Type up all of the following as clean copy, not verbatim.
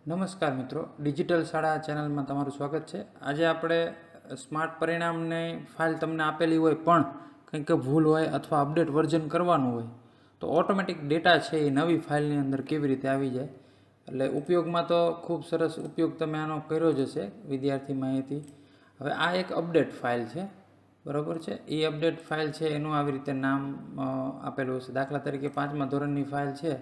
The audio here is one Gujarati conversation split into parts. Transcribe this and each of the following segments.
નમસ્કાર મિત્રો, ડિજિટલ શાળા ચેનલમાં તમારું સ્વાગત છે। આજે આપણે સ્માર્ટ પરિણામની ફાઇલ તમને આપેલી હોય પણ કંઈક ભૂલ હોય અથવા અપડેટ વર્ઝન કરવાનું હોય તો ઓટોમેટિક ડેટા છે એ નવી ફાઇલની અંદર કેવી રીતે આવી જાય। એટલે ઉપયોગમાં તો ખૂબ સરસ ઉપયોગ તમે આનો કર્યો જ હશે, વિદ્યાર્થી માહિતી। હવે આ એક અપડેટ ફાઇલ છે, બરાબર છે। એ અપડેટ ફાઇલ છે એનું આવી રીતે નામ આપેલું હશે। દાખલા તરીકે 5મા ધોરણની ફાઇલ છે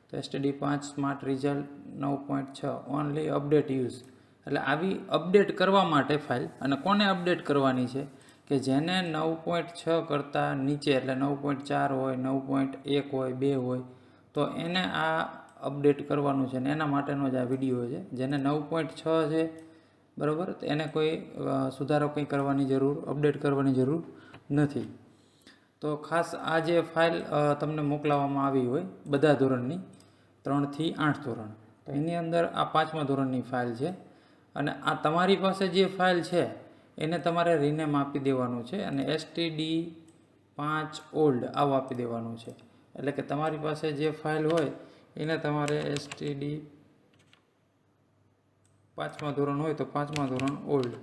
તો STD5 smart result 9.6 only update use, એટલે આવી અપડેટ કરવા માટે ફાઇલ, અને કોને અપડેટ કરવાની છે કે જેને 9.6 કરતાં નીચે એટલે 9.4 હોય, 9.1 હોય, 2 હોય તો એને આ અપડેટ કરવાનું છે ને એના માટેનો જ આ વિડીયો છે। જેને 9.6 છે બરાબર, તો એને કોઈ સુધારો કંઈ કરવાની જરૂર, અપડેટ કરવાની જરૂર નથી। તો ખાસ આ જે ફાઇલ તમને મોકલાવવામાં આવી હોય બધા ધોરણની 3 થી 8 ધોરણ, તો એની અંદર આ 5મા ધોરણની ફાઇલ છે અને આ તમારી પાસે જે ફાઇલ છે એને તમારે રીનેમ આપી દેવાનું છે અને STD5 ઓલ્ડ આવું આપી દેવાનું છે। એટલે કે તમારી પાસે જે ફાઇલ હોય એને તમારે STD 5મા ધોરણ હોય તો 5મા ધોરણ ઓલ્ડ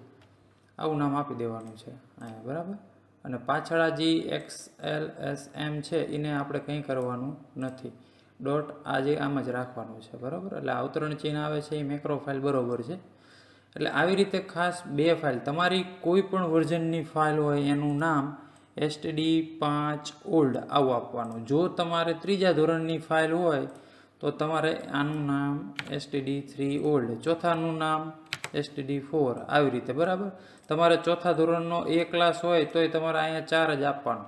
આવું નામ આપી દેવાનું છે અહીંયા, બરાબર। અને પાછળ આ જે XLSM છે એને આપણે કંઈ કરવાનું નથી, ડોટ આજે આમ જ રાખવાનું છે, બરાબર। એટલે અવતરણ ચિહ્ન આવે છે એ મેક્રો ફાઇલ બરાબર છે। એટલે આવી રીતે ખાસ બે ફાઇલ, તમારી કોઈ પણ વર્ઝનની ફાઇલ હોય એનું નામ STD5 ઓલ્ડ આવું આપવાનું। જો તમારે 3જા ધોરણની ફાઇલ હોય તો તમારે આનું નામ STD3 ઓલ્ડ, ચોથાનું નામ STD4 આવી રીતે, બરાબર। તમારે ચોથા ધોરણનો A ક્લાસ હોય તોય તમારે અહીંયા 4 જ આપવાનું,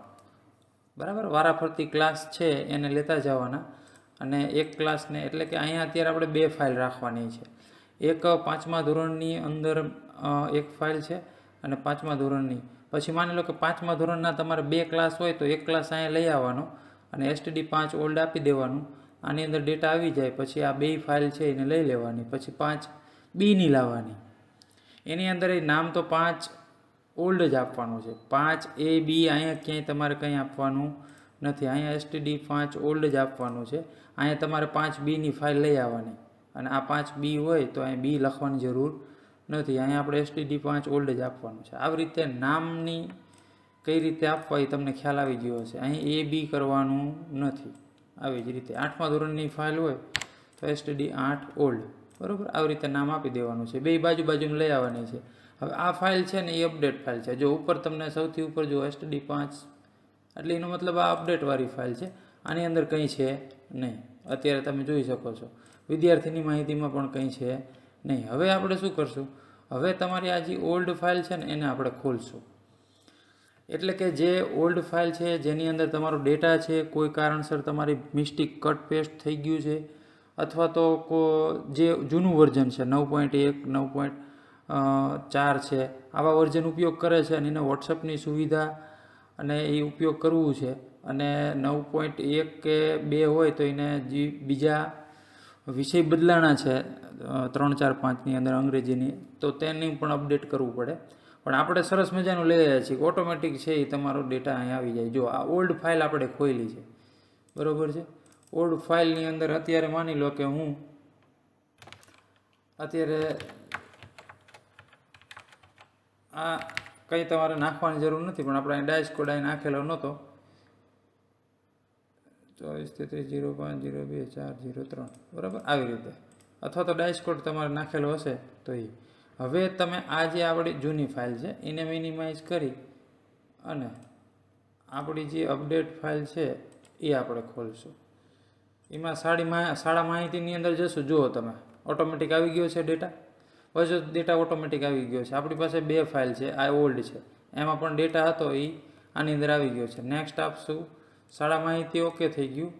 બરાબર। વારાફરતી ક્લાસ છે એને લેતા જવાના અને એક ક્લાસને, એટલે કે અહીંયા અત્યારે આપણે બે ફાઇલ રાખવાની છે। એક 5મા ધોરણની અંદર એક ફાઇલ છે અને 5મા ધોરણની, પછી માની લો કે 5મા ધોરણના તમારે 2 ક્લાસ હોય તો એક ક્લાસ અહીંયા લઈ આવવાનો અને STD5 ઓલ્ડ આપી દેવાનું। આની અંદર ડેટા આવી જાય પછી આ બે ફાઇલ છે એને લઈ લેવાની, પછી 5Bની લાવવાની, એની અંદર એ નામ તો 5 ઓલ્ડ જ આપવાનું છે। 5AB અહીંયા ક્યાંય તમારે કંઈ આપવાનું નથી, અહીંયા STD5 ઓલ્ડ જ આપવાનું છે। અહીંયા તમારે 5Bની ફાઇલ લઈ આવવાની અને આ 5B હોય તો અહીં B લખવાની જરૂર નથી, અહીંયા આપણે STD5 ઓલ્ડ જ આપવાનું છે। આવી રીતે નામની કઈ રીતે આપવા એ તમને ખ્યાલ આવી ગયો હશે। અહીં AB કરવાનું નથી। આવી જ રીતે 8મા ધોરણની ફાઇલ હોય તો STD8 ઓલ્ડ, બરાબર, આવી રીતે નામ આપી દેવાનું છે, બે બાજુ બાજુમાં લઈ આવવાની છે। હવે આ ફાઇલ છે ને એ અપડેટ ફાઇલ છે। જો ઉપર તમને સૌથી ઉપર જો STD5 એટલે એનો મતલબ આ અપડેટવાળી ફાઇલ છે, આની અંદર કંઈ છે નહીં, અત્યારે તમે જોઈ શકો છો। વિદ્યાર્થીની માહિતીમાં પણ કંઈ છે નહીં। હવે આપણે શું કરશું, હવે તમારી આ જે ઓલ્ડ ફાઇલ છે ને એને આપણે ખોલશું। એટલે કે જે ઓલ્ડ ફાઇલ છે જેની અંદર તમારો ડેટા છે, કોઈ કારણસર તમારી મિસ્ટેક કટ પેસ્ટ થઈ ગયું છે અથવા તો જે જૂનું વર્ઝન છે 9.1, 9.4 છે, આવા વર્ઝન ઉપયોગ કરે છે અને એને વોટ્સઅપની સુવિધા અને એ ઉપયોગ કરવું છે અને 9.1 કે 2 હોય તો એને જે બીજા વિષય બદલાણા છે 3, 4, 5ની અંદર અંગ્રેજીની, તો તેની પણ અપડેટ કરવું પડે। પણ આપણે સરસ મજાનું લઈ રહ્યા છીએ, ઓટોમેટિક છે એ તમારો ડેટા અહીં આવી જાય। જો આ ઓલ્ડ ફાઇલ આપણે ખોલી છે, બરાબર છે। ઓલ્ડ ફાઇલની અંદર અત્યારે માની લો કે હું અત્યારે આ કંઈ તમારે નાખવાની જરૂર નથી, પણ આપણે અહીં ડાયસ કોડ અહીં નાખેલો નહોતો, 243305024003, બરાબર, આવી રીતે, અથવા તો ડાયસ કોડ તમારે નાખેલો હશે તો એ। હવે તમે આ જે આપણી જૂની ફાઇલ છે એને મિનિમાઇઝ કરી અને આપણી જે અપડેટ ફાઇલ છે એ આપણે ખોલશું। એમાં શાળા માહિતીની અંદર જશું, જુઓ તમે ઓટોમેટિક આવી ગયો છે ડેટા, પછી ડેટા ઓટોમેટિક આવી ગયો છે। આપણી પાસે બે ફાઇલ છે, આ ઓલ્ડ છે, એમાં પણ ડેટા હતો એ આની અંદર આવી ગયો છે। નેક્સ્ટ આપશું, શાળા માહિતી ઓકે થઈ ગયું।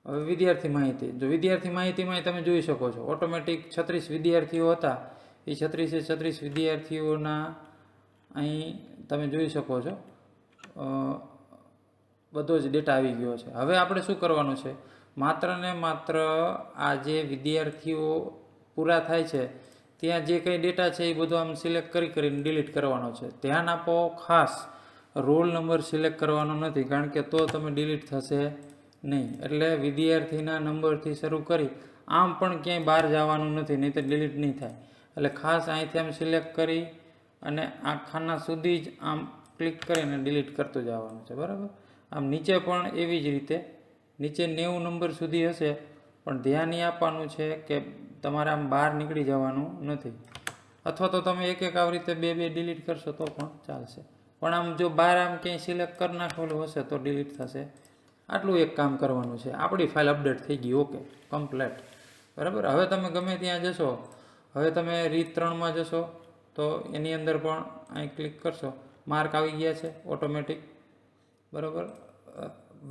હવે વિદ્યાર્થી માહિતી, જો વિદ્યાર્થી માહિતીમાં તમે જોઈ શકો છો ઓટોમેટિક 36 વિદ્યાર્થીઓ હતા, એ 36 વિદ્યાર્થીઓના અહીં તમે જોઈ શકો છો બધો જ ડેટા આવી ગયો છે। હવે આપણે શું કરવાનું છે, માત્ર ને માત્ર આ જે વિદ્યાર્થીઓ પૂરા થાય છે ત્યાં જે કંઈ ડેટા છે એ બધું આમ સિલેક્ટ કરીને ડિલીટ કરવાનો છે। ધ્યાન આપો, ખાસ રોલ નંબર સિલેક્ટ કરવાનો નથી, કારણ કે તો તમે ડિલીટ થશે નહીં। એટલે વિદ્યાર્થીના નંબરથી શરૂ કરી આમ પણ ક્યાંય બહાર જવાનું નથી, નહીં તો ડિલીટ નહીં થાય. એટલે ખાસ અહીંથી આમ સિલેક્ટ કરી અને આ ખાના સુધી જ આમ ક્લિક કરીને ડિલીટ કરતું જવાનું છે, બરાબર. આમ નીચે પણ એવી જ રીતે નીચે 90 નંબર સુધી હશે, પણ ધ્યાન એ આપવાનું છે કે તમારે આમ બહાર નીકળી જવાનું નથી. અથવા તો તમે એક આવી રીતે બે ડિલીટ કરશો તો પણ ચાલશે, પણ આમ જો બહાર આમ ક્યાંય સિલેક્ટ કરી નાખેલું હશે તો ડિલીટ થશે. આટલું એક કામ કરવાનું છે. આપણી ફાઇલ અપડેટ થઈ ગઈ, ઓકે, કમ્પ્લેટ, બરાબર. હવે તમે ગમે ત્યાં જશો, હવે તમે રીત 3માં જશો તો એની અંદર પણ અહીં ક્લિક કરશો, માર્ક આવી ગયા છે ઓટોમેટિક, બરાબર.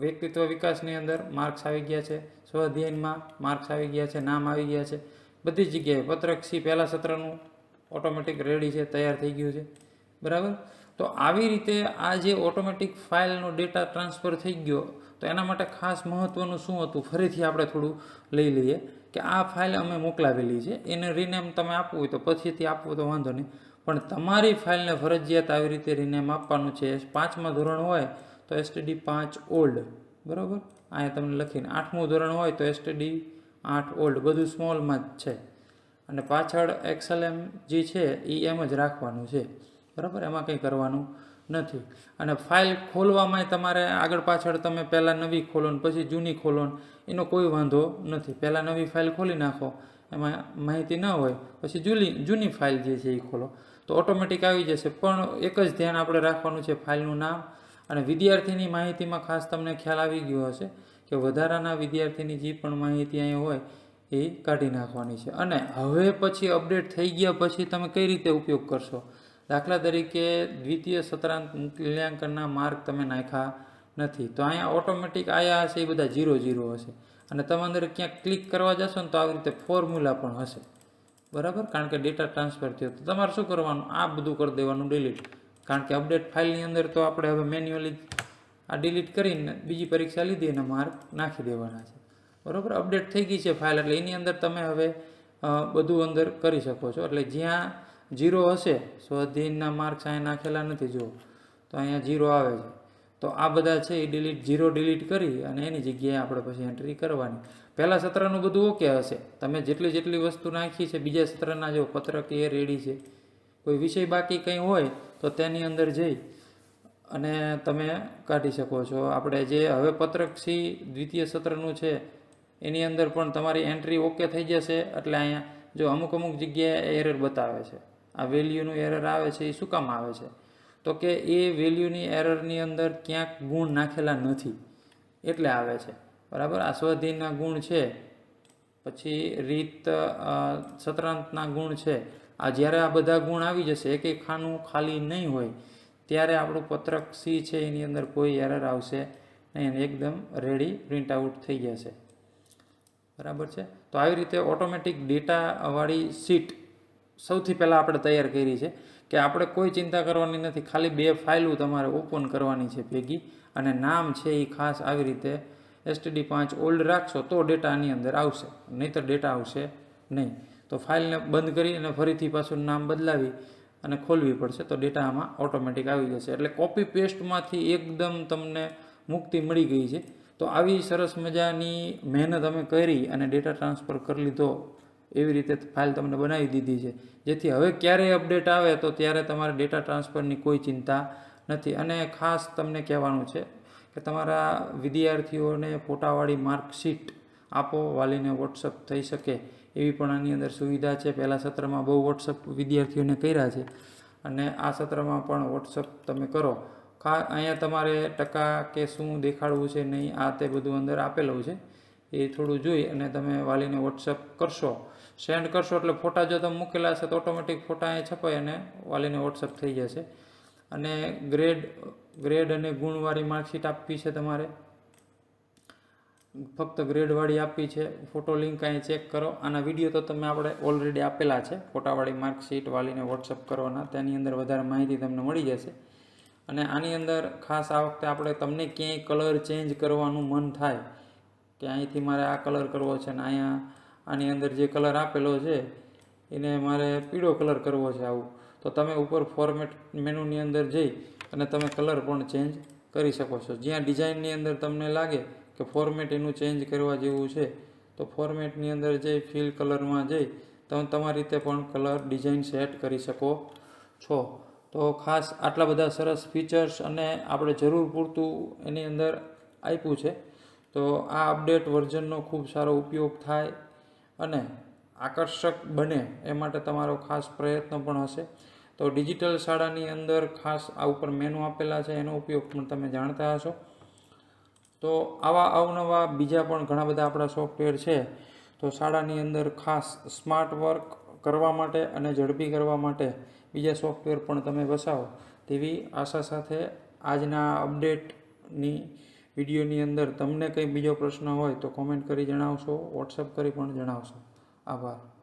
વ્યક્તિત્વ વિકાસની અંદર માર્ક્સ આવી ગયા છે, સ્વઅધ્યયનમાં માર્ક્સ આવી ગયા છે, નામ આવી ગયા છે, બધી જગ્યાએ પત્રક સી પહેલા સત્રનું ઓટોમેટિક રેડી છે, તૈયાર થઈ ગયું છે, બરાબર. તો આવી રીતે આ જે ઓટોમેટિક ફાઇલનો ડેટા ટ્રાન્સફર થઈ ગયો, તો એના માટે ખાસ મહત્ત્વનું શું હતું, ફરીથી આપણે થોડું લઈ લઈએ કે આ ફાઇલ અમે મોકલાવેલી છે, એને રિનેમ તમે આપવું હોય તો પછીથી આપવું તો વાંધો નહીં, પણ તમારી ફાઇલને ફરજિયાત આવી રીતે રિનેમ આપવાનું છે. 5મા ધોરણ હોય તો std5 old, બરાબર. અહીંયા તમને લખીને 8મું ધોરણ હોય તો std8 old, બધું સ્મોલમાં જ છે. અને પાછળ XLM જે છે એ એમ જ રાખવાનું છે, બરાબર. એમાં કંઈ કરવાનું નથી. અને ફાઇલ ખોલવામાં તમારે આગળ પાછળ તમે પહેલાં નવી ખોલો ને પછી જૂની ખોલો ને એનો કોઈ વાંધો નથી. પહેલાં નવી ફાઇલ ખોલી નાખો, એમાં માહિતી ન હોય, પછી જૂની ફાઇલ જે છે એ ખોલો તો ઓટોમેટિક આવી જશે. પણ એક જ ધ્યાન આપણે રાખવાનું છે, ફાઇલનું નામ અને વિદ્યાર્થીની માહિતીમાં ખાસ તમને ખ્યાલ આવી ગયો હશે કે વધારાના વિદ્યાર્થીની જે પણ માહિતી અહીં હોય એ કાઢી નાખવાની છે. અને હવે પછી અપડેટ થઈ ગયા પછી તમે કઈ રીતે ઉપયોગ કરશો, દાખલા તરીકે દ્વિતીય સત્રાંત મૂલ્યાંકનના માર્ક તમે નાખ્યા નથી તો અહીંયા ઓટોમેટિક આયા હશે એ બધા 0 હશે. અને તમે અંદર ક્યાંક ક્લિક કરવા જશો ને તો આવી રીતે ફોર્મ્યુલા પણ હશે, બરાબર. કારણ કે ડેટા ટ્રાન્સફર થયો તો તમારે શું કરવાનું, આ બધું કરી દેવાનું ડિલીટ. કારણ કે અપડેટ ફાઇલની અંદર તો આપણે હવે મેન્યુઅલી આ ડિલીટ કરીને બીજી પરીક્ષા લીધી અને માર્ક નાખી દેવાના છે, બરાબર. અપડેટ થઈ ગઈ છે ફાઇલ, એટલે એની અંદર તમે હવે બધું અંદર કરી શકો છો. એટલે જ્યાં 0 હશે, સ્વાધ્યાયના માર્ક્સ અહીંયા નાખેલા નથી, જુઓ તો અહીંયા 0 આવે છે, તો આ બધા છે એ ડિલીટ કરી અને એની જગ્યાએ આપણે પછી એન્ટ્રી કરવાની. પહેલા સત્રનું બધું ઓકે હશે, તમે જેટલી વસ્તુ નાખી છે બીજા સત્રના જો પત્રક એ રેડી છે. કોઈ વિષય બાકી કંઈ હોય તો તેની અંદર જઈ અને તમે કાઢી શકો છો. આપણે જે હવે પત્રક સી દ્વિતીય સત્રનું છે એની અંદર પણ તમારી એન્ટ્રી ઓકે થઈ જશે. એટલે અહીંયા જો અમુક જગ્યાએ એરર બતાવે છે, આ વેલ્યુનું એરર આવે છે, એ શું કામ આવે છે તો કે એ વેલ્યુની એરરની અંદર ક્યાંક ગુણ નાખેલા નથી એટલે આવે છે, બરાબર. આ સ્વાધ્યાયના ગુણ છે, પછી રીત સત્રાંતના ગુણ છે. આ જ્યારે આ બધા ગુણ આવી જશે, એક ખાનું ખાલી નહીં હોય ત્યારે આપણું પત્રક સી છે એની અંદર કોઈ એરર આવશે નહીં, એકદમ રેડી પ્રિન્ટ આઉટ થઈ જશે, બરાબર છે. તો આવી રીતે ઓટોમેટિક ડેટાવાળી શીટ સૌથી પહેલાં આપણે તૈયાર કરી છે કે આપણે કોઈ ચિંતા કરવાની નથી, ખાલી 2 ફાઇલો તમારે ઓપન કરવાની છે ભેગી, અને નામ છે એ ખાસ આવી રીતે std5 old રાખશો તો ડેટા આની અંદર આવશે, નહીંતર ડેટા આવશે નહીં. તો ફાઇલને બંધ કરી અને ફરીથી પાછું નામ બદલાવી અને ખોલવી પડશે તો ડેટા આમાં ઓટોમેટિક આવી જશે. એટલે કોપી પેસ્ટમાંથી એકદમ તમને મુક્તિ મળી ગઈ છે. તો આવી સરસ મજાની મહેનત અમે કરી અને ડેટા ટ્રાન્સફર કરી લીધો, એવી રીતે ફાઇલ તમને બનાવી દીધી છે જેથી હવે ક્યારેય અપડેટ આવે તો ત્યારે તમારે ડેટા ટ્રાન્સફરની કોઈ ચિંતા નથી. અને ખાસ તમને કહેવાનું છે કે તમારા વિદ્યાર્થીઓને ફોટાવાળી માર્કશીટ આપો, વાલીને વોટ્સઅપ થઈ શકે એવી પણ આની અંદર સુવિધા છે. પહેલાં સત્રમાં બહુ વોટ્સઅપ વિદ્યાર્થીઓને કર્યા છે અને આ સત્રમાં પણ વોટ્સઅપ તમે કરો. અહીંયા તમારે ટકા કે શું દેખાડવું છે નહીં આ તે બધું અંદર આપેલું છે, એ થોડું જોઈ અને તમે વાલીને વોટ્સઅપ કરશો, સેન્ડ કરશો એટલે ફોટા જો તમે મૂકેલા હશે તો ઓટોમેટિક ફોટા અહીંયા છપાય અને વાલીને વોટ્સઅપ થઈ જશે. અને ગ્રેડ અને ગુણવાળી માર્કશીટ આપવી છે તમારે, ફક્ત ગ્રેડવાળી આપવી છે. ફોટો લિંક અહીં ચેક કરો, આના વિડીયો તો તમે આપણે ઓલરેડી આપેલા છે, ફોટાવાળી માર્કશીટ વાલીને વોટ્સઅપ કરવાના, તેની અંદર વધારે માહિતી તમને મળી જશે. અને આની અંદર ખાસ આ વખતે આપણે તમને ક્યાંય કલર ચેન્જ કરવાનું મન થાય કે અહીંથી મારે આ કલર કરવો છે ને અહીંયા આની અંદર જે કલર આપેલો છે એને મારે પીળો કલર કરવો છે આવું, તો તમે ઉપર ફોર્મેટ મેનુની અંદર જઈ અને તમે કલર પણ ચેન્જ કરી શકો છો. જ્યાં ડિઝાઇનની અંદર તમને લાગે કે ફોર્મેટ એનું ચેન્જ કરવા જેવું છે તો ફોર્મેટની અંદર જઈ ફિલ કલરમાં જઈ તમે તમારી રીતે પણ કલર ડિઝાઇન સેટ કરી શકો છો. તો ખાસ આટલા બધા સરસ ફીચર્સ અને આપણે જરૂર પૂરતું એની અંદર આપ્યું છે. તો આ અપડેટ વર્ઝનનો ખૂબ સારો ઉપયોગ થાય અને આકર્ષક બને એ માટે તમારો ખાસ પ્રયત્ન પણ હશે. તો ડિજિટલ શાળાની અંદર ખાસ આ ઉપર મેનુ આપેલા છે, એનો ઉપયોગ પણ તમે જાણતા હશો. તો આવા અવનવા બીજા પણ ઘણા બધા આપણા સોફ્ટવેર છે. તો શાળાની અંદર ખાસ સ્માર્ટ વર્ક કરવા માટે અને ઝડપી કરવા માટે બીજા સોફ્ટવેર પણ તમે વસાવો તેવી આશા સાથે આજના અપડેટની વિડીયોની અંદર તમને કંઈ બીજો પ્રશ્ન હોય તો કોમેન્ટ કરી જણાવશો, વોટ્સઅપ કરી પણ જણાવશો. આભાર.